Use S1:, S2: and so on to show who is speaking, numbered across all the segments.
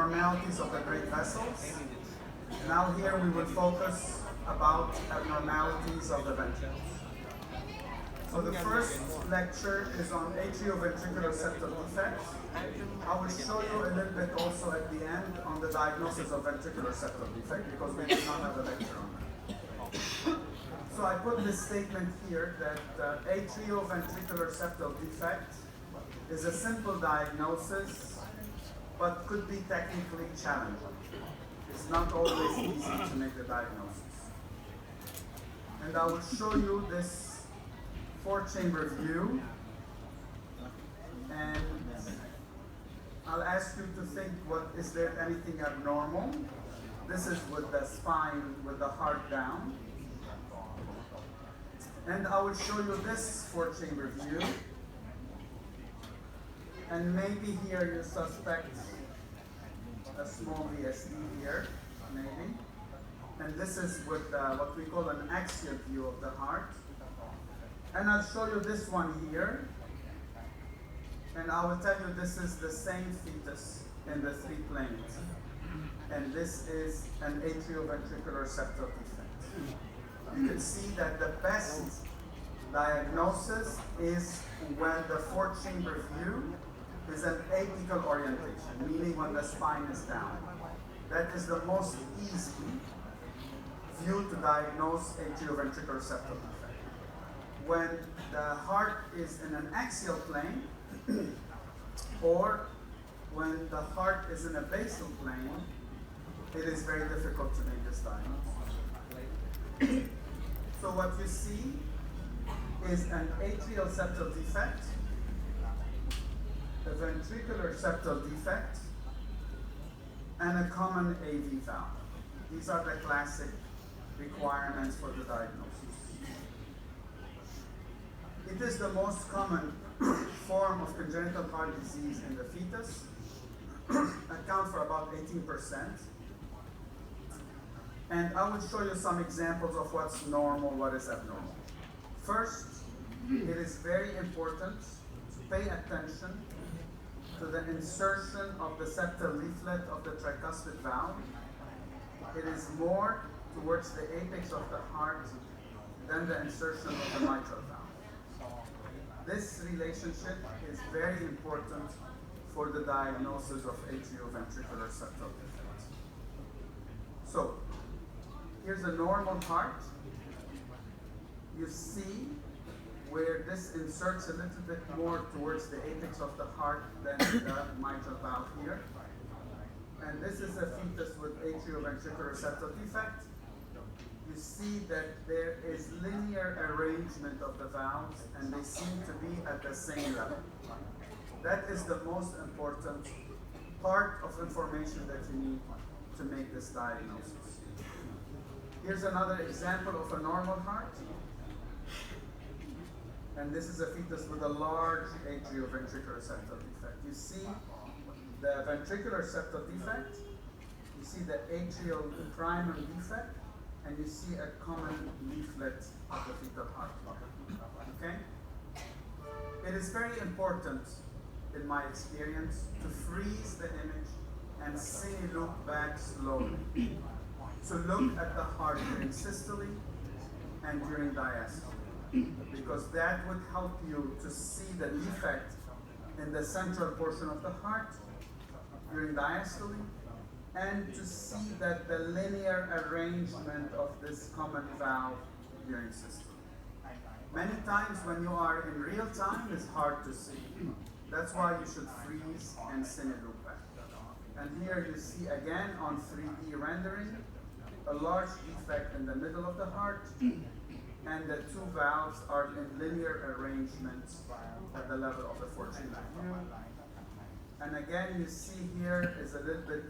S1: abnormalities of the great vessels. Now here we will focus about abnormalities of the ventricles. So the first lecture is on atrioventricular septal defects. I will show you a little bit also at the end on the diagnosis of ventricular septal defect because we did not have a lecture on that. So I put this statement here that atrioventricular septal defect is a simple diagnosis but could be technically challenging. It's not always easy to make the diagnosis. And I will show you this four-chamber view, and I'll ask you to think, is there anything abnormal? This is with the spine, with the heart down. And I will show you this four-chamber view, and maybe here you suspect a small VSD here, maybe. And this is with what we call an axial view of the heart. And I'll show you this one here. And I will tell you this is the same fetus in the three planes. And this is an atrioventricular septal defect. You can see that the best diagnosis is when the four-chamber view is an apical orientation, meaning when the spine is down. That is the most easy view to diagnose atrioventricular septal defect. When the heart is in an axial plane, or when the heart is in a basal plane, it is very difficult to make this diagnosis. So what you see is an atrial septal defect, a ventricular septal defect, and a common AV valve. These are the classic requirements for the diagnosis. It is the most common form of congenital heart disease in the fetus, account for about 18%. And I will show you some examples of what's normal, what is abnormal. First, it is very important to pay attention to the insertion of the septal leaflet of the tricuspid valve. It is more towards the apex of the heart than the insertion of the mitral valve. This relationship is very important for the diagnosis of atrioventricular septal defect. So, here's a normal heart. You see where this inserts a little bit more towards the apex of the heart than the mitral valve here. And this is a fetus with atrioventricular septal defect. You see that there is linear arrangement of the valves and they seem to be at the same level. That is the most important part of information that you need to make this diagnosis. Here's another example of a normal heart. And this is a fetus with a large atrioventricular septal defect. You see the ventricular septal defect, you see the atrial primum defect, and you see a common leaflet of the fetal heart. Okay? It is very important, in my experience, to freeze the image and look back slowly. So look at the heart during systole and during diastole, because that would help you to see the defect in the central portion of the heart during diastole, and to see that the linear arrangement of this common valve during systole. Many times when you are in real time, it's hard to see. That's why you should freeze and look back. And here you see again on 3D rendering, a large defect in the middle of the heart, and the two valves are in linear arrangement at the level of the four-chamber view. And again, you see here is a little bit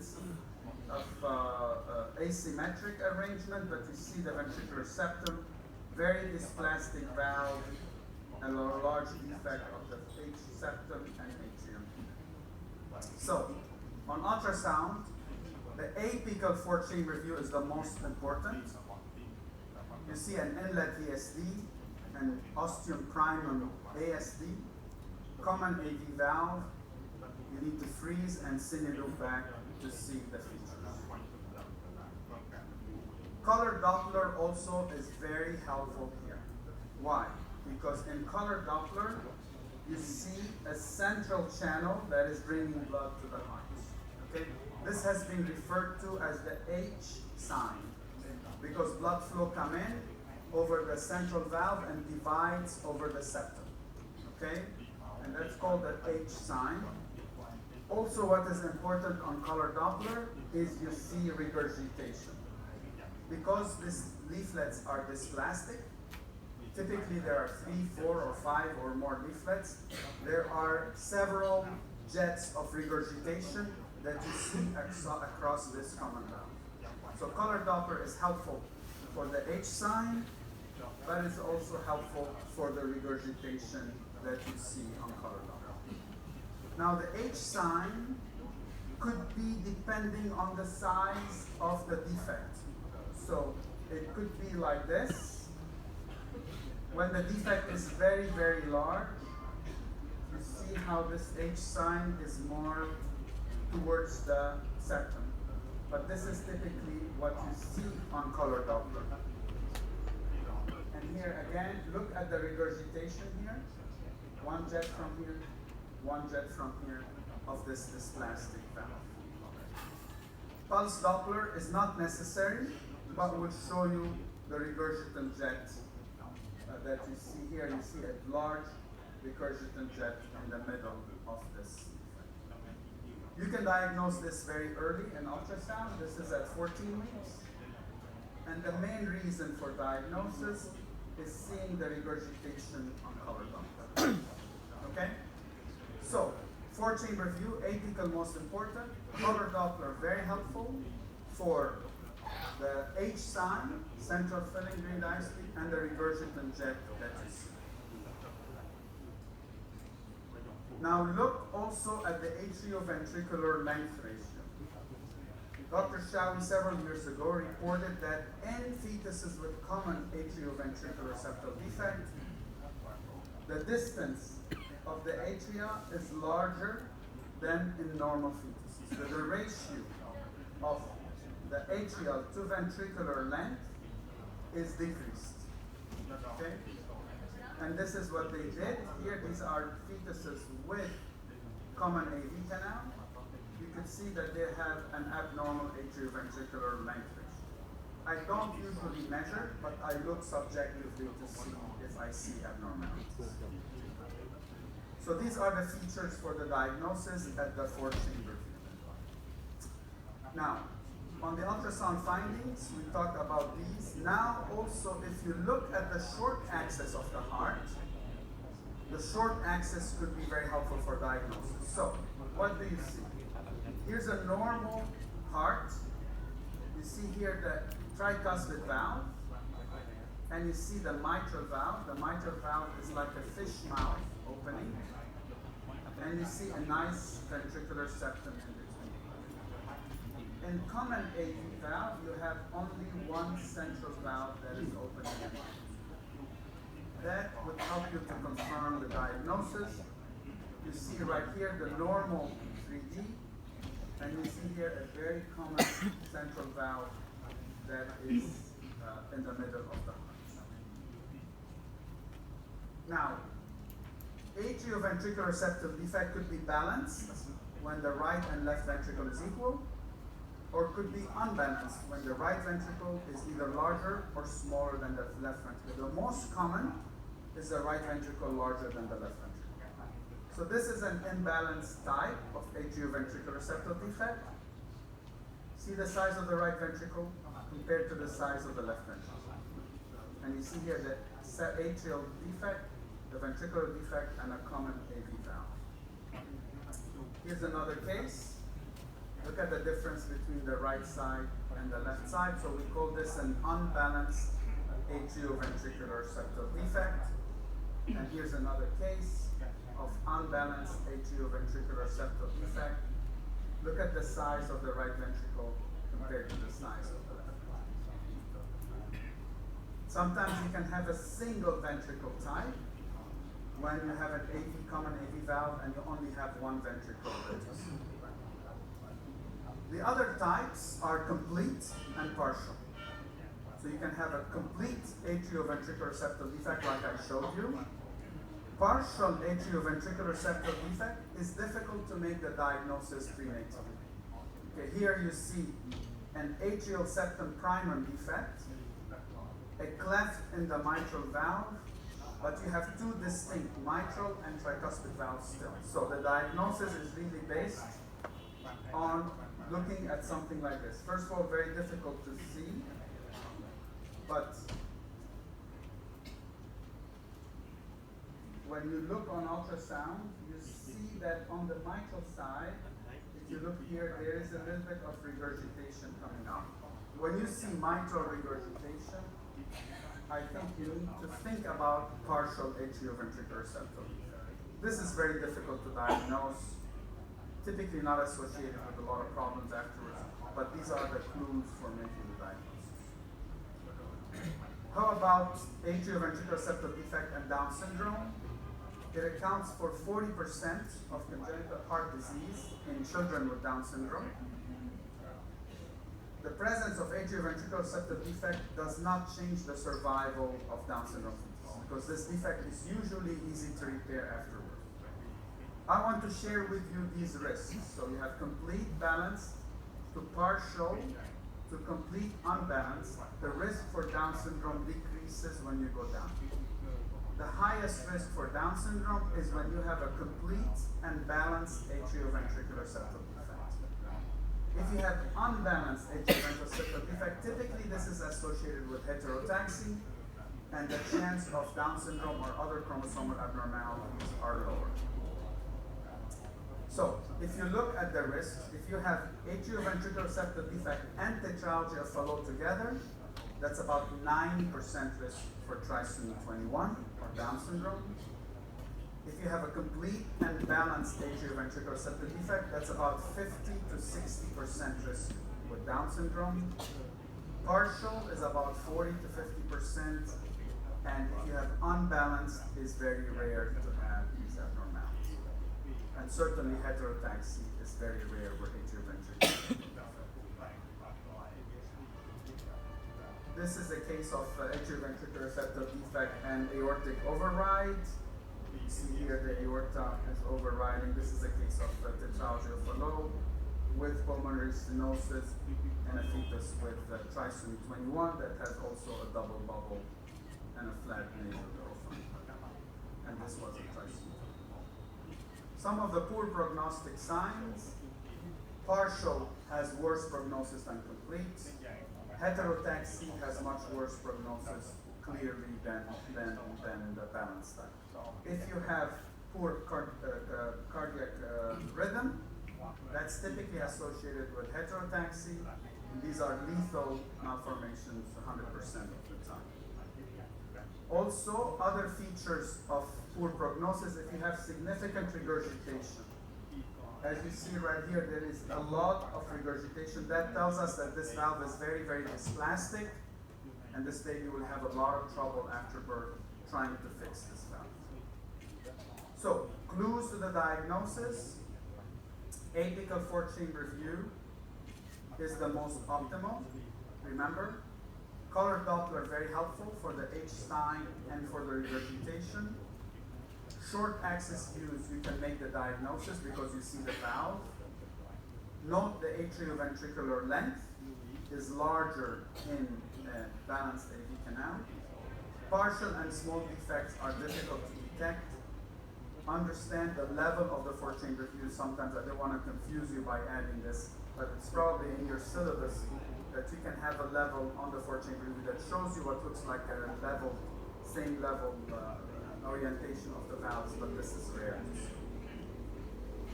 S1: of asymmetric arrangement, but you see the ventricular septum, very dysplastic valve, and a large defect of the H septum and atrium. So, on ultrasound, the apical four-chamber view is the most important. You see an inlet VSD, an ostium primum ASD, common AV valve. You need to freeze and look back to see the features. Color Doppler also is very helpful here. Why? Because in color Doppler, you see a central channel that is bringing blood to the heart. Okay? This has been referred to as the H sign, because blood flow comes in over the central valve and divides over the septum. Okay? And that's called the H sign. Also, what is important on color Doppler is you see regurgitation. Because these leaflets are dysplastic, typically there are 3, 4, or 5 or more leaflets. There are several jets of regurgitation that you see across this common valve. So color Doppler is helpful for the H sign, but it's also helpful for the regurgitation that you see on color Doppler. Now the H sign could be depending on the size of the defect. So it could be like this. When the defect is very, very large, you see how this H sign is more towards the septum. But this is typically what you see on color Doppler. And here again, look at the regurgitation here. One jet from here, one jet from here of this dysplastic valve. Pulse Doppler is not necessary, but will show you the regurgitant jet that you see here. You see a large regurgitant jet in the middle of this. You can diagnose this very early in ultrasound. This is at 14 weeks. And the main reason for diagnosis is seeing the regurgitation on color Doppler. Okay? So, 4-chamber view, apical most important. Color Doppler, very helpful for the H sign, central filling green diastole, and the regurgitant jet that you see. Now look also at the atrioventricular length ratio. Dr. Shawi several years ago reported that in fetuses with common atrioventricular septal defect, the distance of the atria is larger than in normal fetuses. So the ratio of the atrial to ventricular length is decreased. Okay? And this is what they did. Here, these are fetuses with common AV canal. You can see that they have an abnormal atrioventricular length ratio. I don't usually measure, but I look subjectively to see if I see abnormalities. So these are the features for the diagnosis at the 4-chamber view. Now, on the ultrasound findings, we talked about these. Now also, if you look at the short axis of the heart, the short axis could be very helpful for diagnosis. So, what do you see? Here's a normal heart. You see here the tricuspid valve, and you see the mitral valve. The mitral valve is like a fish mouth opening, and you see a nice ventricular septum in between. In common AV valve, you have only one central valve that is open. That would help you to confirm the diagnosis. You see right here the normal 3D, and you see here a very common central valve that is in the middle of the heart. Now, atrioventricular septal defect could be balanced when the right and left ventricle is equal, or could be unbalanced when the right ventricle is either larger or smaller than the left ventricle. The most common is the right ventricle larger than the left ventricle. So this is an imbalanced type of atrioventricular septal defect. See the size of the right ventricle compared to the size of the left ventricle. And you see here the atrial defect, the ventricular defect, and a common AV valve. Here's another case. Look at the difference between the right side and the left side. So we call this an unbalanced atrioventricular septal defect. And here's another case of unbalanced atrioventricular septal defect. Look at the size of the right ventricle compared to the size of the left. Sometimes you can have a single ventricle type when you have an AV, common AV valve, and you only have one ventricle that you see. The other types are complete and partial. So you can have a complete atrioventricular septal defect like I showed you. Partial atrioventricular septal defect is difficult to make the diagnosis prenatally. Okay, here you see an atrial septum primum defect, a cleft in the mitral valve, but you have two distinct mitral and tricuspid valves still. So the diagnosis is really based on looking at something like this. First of all, very difficult to see, but when you look on ultrasound, you see that on the mitral side, if you look here, there is a little bit of regurgitation coming out. When you see mitral regurgitation, I think you need to think about partial atrioventricular septal defect. This is very difficult to diagnose, typically not associated with a lot of problems afterwards, but these are the clues for making the diagnosis. How about atrioventricular septal defect and Down syndrome? It accounts for 40% of congenital heart disease in children with Down syndrome. The presence of atrioventricular septal defect does not change the survival of Down syndrome because this defect is usually easy to repair afterwards. I want to share with you these risks. So you have complete balanced to partial to complete unbalanced. The risk for Down syndrome decreases when you go down. The highest risk for Down syndrome is when you have a complete and balanced atrioventricular septal defect. If you have unbalanced atrioventricular septal defect, typically this is associated with heterotaxy, and the chance of Down syndrome or other chromosomal abnormalities are lower. So, if you look at the risks, if you have atrioventricular septal defect and tetralogy of Fallot together, that's about 90% risk for trisomy 21 or Down syndrome. If you have a complete and balanced atrioventricular septal defect, that's about 50 to 60% risk with Down syndrome. Partial is about 40 to 50%, and if you have unbalanced, is very rare to have these abnormalities. And certainly heterotaxy is very rare with atrioventricular. This is a case of atrioventricular septal defect and aortic override. You see here the aorta is overriding. This is a case of tetralogy of Fallot with pulmonary stenosis and a fetus with trisomy 21 that has also a double bubble and a flat nasal profile. And this was a trisomy 21. Some of the poor prognostic signs. Partial has worse prognosis than complete. Heterotaxy has much worse prognosis clearly than the balanced type. If you have poor cardiac rhythm, that's typically associated with heterotaxy. These are lethal malformations 100% of the time. Also, other features of poor prognosis, if you have significant regurgitation. As you see right here, there is a lot of regurgitation. That tells us that this valve is very, very dysplastic, and this baby will have a lot of trouble after birth trying to fix this valve. So, clues to the diagnosis. Apical four-chamber view is the most optimal. Remember, color Doppler very helpful for the H-sign and for the regurgitation. Short axis views, you can make the diagnosis because you see the valve. Note the atrioventricular length is larger in balanced AV canal. Partial and small defects are difficult to detect. Understand the level of the four-chamber view. Sometimes I don't want to confuse you by adding this, but it's probably in your syllabus that you can have a level on the four-chamber view that shows you what looks like a level, same level orientation of the valves, but this is rare.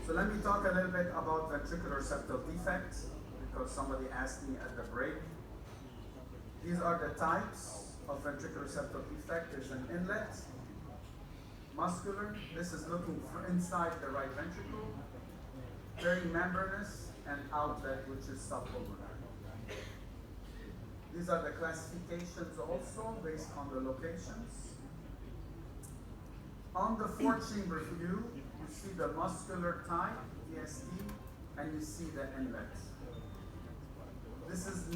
S1: So let me talk a little bit about ventricular septal defects, because somebody asked me at the break. These are the types of ventricular septal defect. There's an inlet, muscular. This is looking inside the right ventricle. Very membranous, and outlet, which is subpulmonary. These are the classifications also based on the locations. On the four-chamber view, you see the muscular type, VSD, and you see the inlet.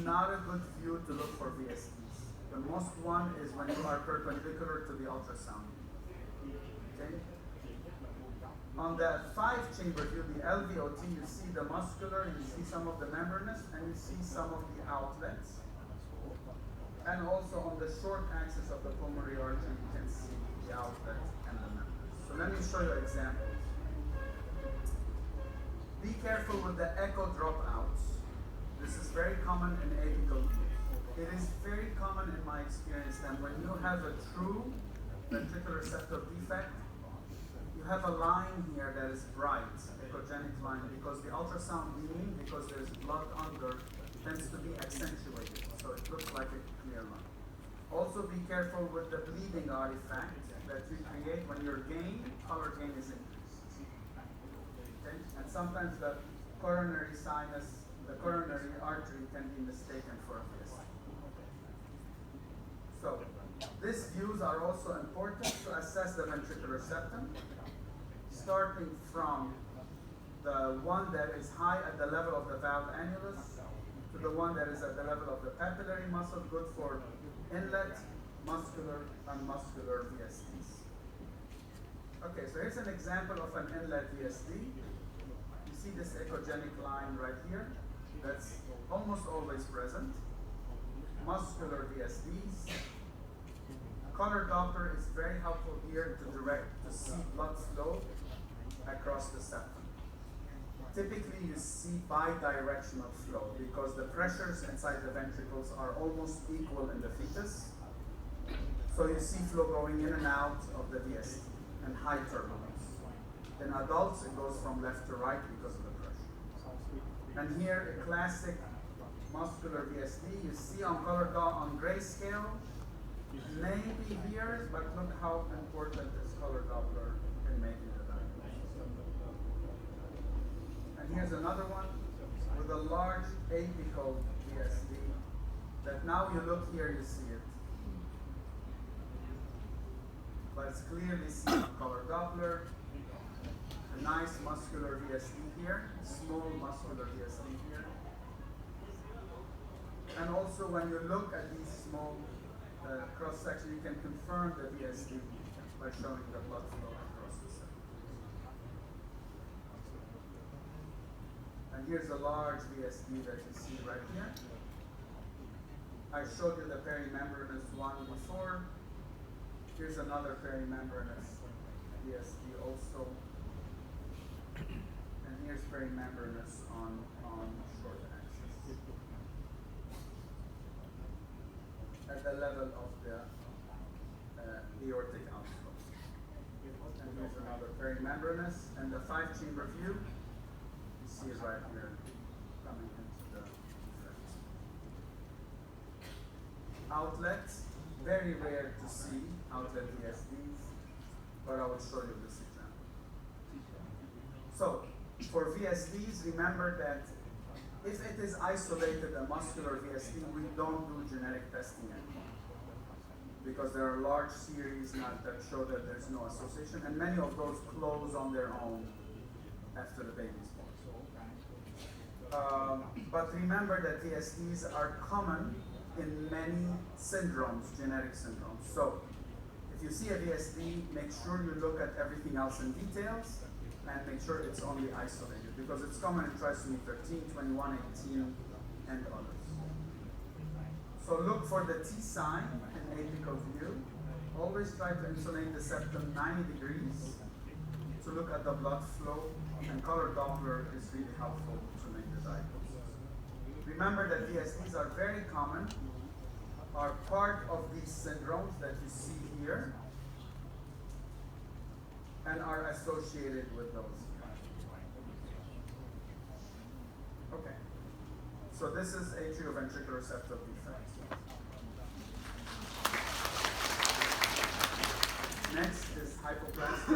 S1: not a good view to look for VSDs. The most one is when you are perpendicular to the ultrasound. Okay? On the 5-chamber view, the LVOT, you see the muscular, you see some of the membranous, and you see some of the outlets. And also on the short axis of the pulmonary artery, you can see the outlet and the membranous. So let me show you examples. Be careful with the echo dropouts. This is very common in apical use. It is very common in my experience that when you have a true ventricular septal defect, you have a line here that is bright, echogenic line, because the ultrasound beam, because there's blood under, tends to be accentuated, so it looks like a clear line. Also be careful with the bleeding artifact that you create when your gain, color gain is increased. Okay? And sometimes the coronary sinus, the coronary artery can be mistaken for a VSD. So, these views are also important to assess the ventricular septum, starting from the one that is high at the level of the valve annulus to the one that is at the level of the papillary muscle, good for inlet, muscular, and muscular VSDs. Okay, so here's an example of an inlet VSD. You see this echogenic line right here. That's almost always present. Muscular VSDs. Color Doppler is very helpful here to see blood flow across the septum. Typically, you see bidirectional flow because the pressures inside the ventricles are almost equal in the fetus. So you see flow going in and out of the VSD and high turbulence. In adults, it goes from left to right because of the pressure. And here, a classic muscular VSD. You see on color on grayscale, maybe here, but look how important this color Doppler in making the diagnosis. And here's another one with a large apical VSD that now you look here, you see it. But it's clearly seen on color Doppler. A nice muscular VSD here, small muscular VSD here. And also when you look at these small cross-section, you can confirm the VSD by showing the blood flow across the septum. And here's a large VSD that you see right here. I showed you the perimembranous one before. Here's another perimembranous VSD also. And here's perimembranous on short axis. At the level of the aortic outflow. And here's another perimembranous, and the 5-chamber view, you see it right here coming into the defect. Outlets, very rare to see outlet VSDs, but I will show you this example. So, for VSDs, remember that if it is isolated, a muscular VSD, we don't do genetic testing anymore. Because there are large series now that show that there's no association, and many of those close on their own after the baby's born. But remember that VSDs are common in many syndromes, genetic syndromes. So if you see a VSD, make sure you look at everything else in details, and make sure it's only isolated, because it's common in trisomy 13, 21, 18, and others. So look for the T sign in apical view. Always try to insulate the septum 90 degrees to look at the blood flow, and color Doppler is really helpful to make the diagnosis. Remember that VSDs are very common, are part of these syndromes that you see here, and are associated with those. Okay, so this is atrioventricular septal defect. Next is hypoplastic.